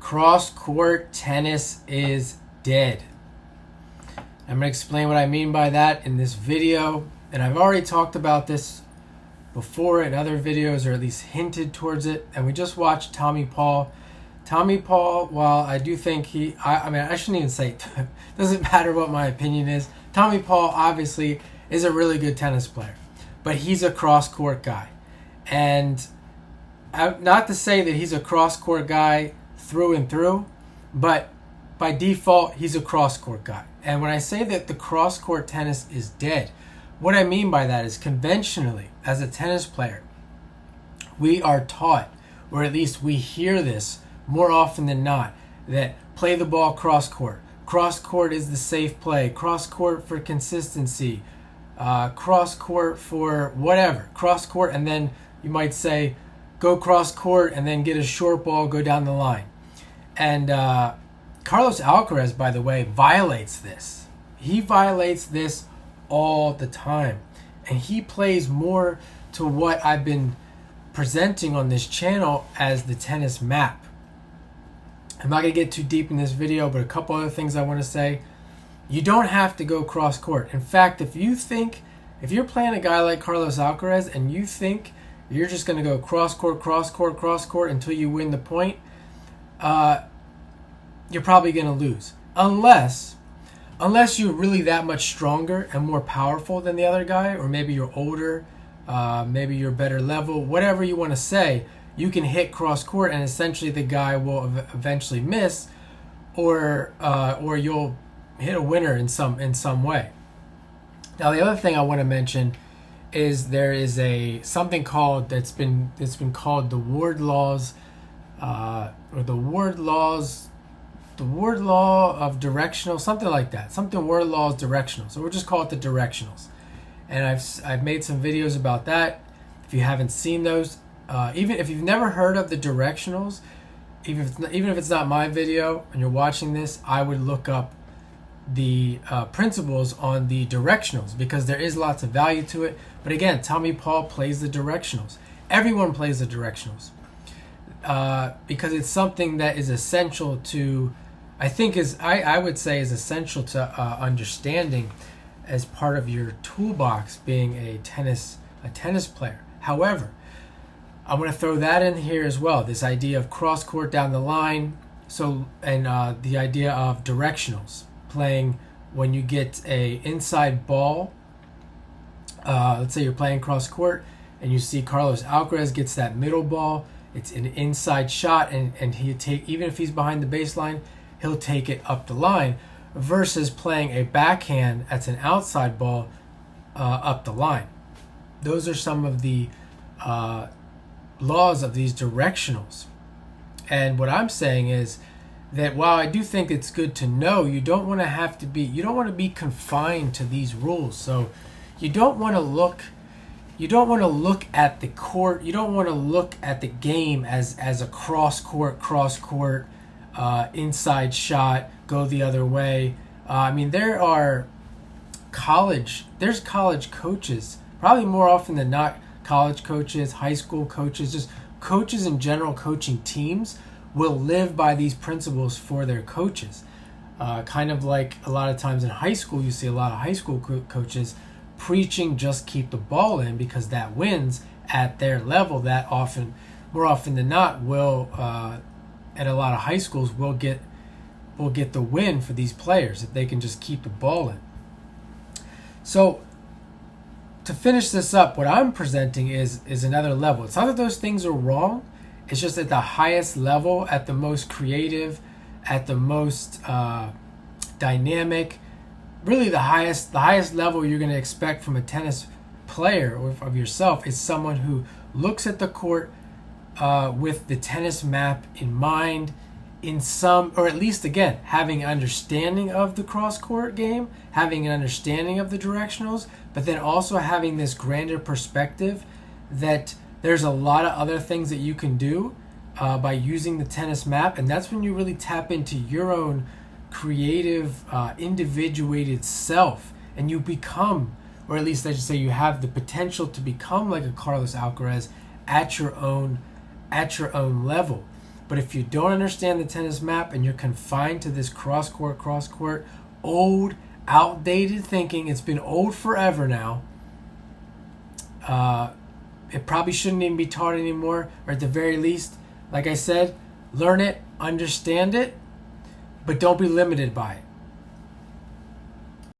Cross-court tennis is dead. I'm going to explain what I mean by that in this video. And I've already talked about this before in other videos, or at least hinted towards it. And we just watched Tommy Paul. Tommy Paul, while I do think I shouldn't even say it. Doesn't matter what my opinion is. Tommy Paul obviously is a really good tennis player, but he's a cross-court guy. And not to say that he's a cross-court guy through and through, but by default, he's a cross-court guy. And when I say that the cross-court tennis is dead, what I mean by that is conventionally, as a tennis player, we are taught, or at least we hear this more often than not, that play the ball cross-court. Cross-court is the safe play. Cross-court for consistency. Cross-court for whatever. Cross-court, and then you might say, go cross-court and then get a short ball, go down the line. And Carlos Alcaraz, by the way, violates this. He violates this all the time. And he plays more to what I've been presenting on this channel as the tennis map. I'm not going to get too deep in this video, but a couple other things I want to say. You don't have to go cross-court. In fact, if you're playing a guy like Carlos Alcaraz and you think you're just going to go cross-court, cross-court, cross-court until you win the point, you're probably going to lose. Unless you're really that much stronger and more powerful than the other guy, or maybe you're older, maybe you're better level, whatever you want to say, you can hit cross-court and essentially the guy will eventually miss, or you'll hit a winner in some way. Now, the other thing I want to mention is there is something called that's been called the Ward laws, or the Ward law of directional, something like that. Something Ward law is directional. So we'll just call it the directionals. And I've made some videos about that. If you haven't seen those, even if you've never heard of the directionals, even if it's not my video and you're watching this, I would look up the principles on the directionals, because there is lots of value to it. But again, Tommy Paul plays the directionals. Everyone plays the directionals, because it's something that is essential to, I would say is essential to understanding as part of your toolbox being a tennis player. However, I'm going to throw that in here as well. This idea of cross-court down the line, and the idea of directionals, playing when you get a inside ball. Let's say you're playing cross-court and you see Carlos Alcaraz gets that middle ball. It's an inside shot, and even if he's behind the baseline, he'll take it up the line, versus playing a backhand that's an outside ball up the line. Those are some of the laws of these directionals. And what I'm saying is that while I do think it's good to know, you don't want to be confined to these rules. So you don't want to look at the court, you don't want to look at the game as a cross-court, inside shot, go the other way. There's college coaches, probably more often than not, college coaches, high school coaches, just coaches in general coaching teams will live by these principles for their coaches. Kind of like a lot of times in high school, you see a lot of high school coaches preaching just keep the ball in, because that wins at their level. That more often than not, will at a lot of high schools will get the win for these players if they can just keep the ball in. So to finish this up, what I'm presenting is another level. It's not that those things are wrong. It's just at the highest level, at the most creative, at the most dynamic, really the highest level you're going to expect from a tennis player or of yourself is someone who looks at the court with the tennis map in mind, or at least, again, having an understanding of the cross-court game, having an understanding of the directionals, but then also having this grander perspective that there's a lot of other things that you can do by using the tennis map. And that's when you really tap into your own creative, individuated self, and you become, or at least I should say you have the potential to become like a Carlos Alcaraz at your own level. But if you don't understand the tennis map and you're confined to this cross-court, old, outdated thinking, it's been old forever now. It probably shouldn't even be taught anymore, or at the very least, like I said, learn it, understand it, but don't be limited by it.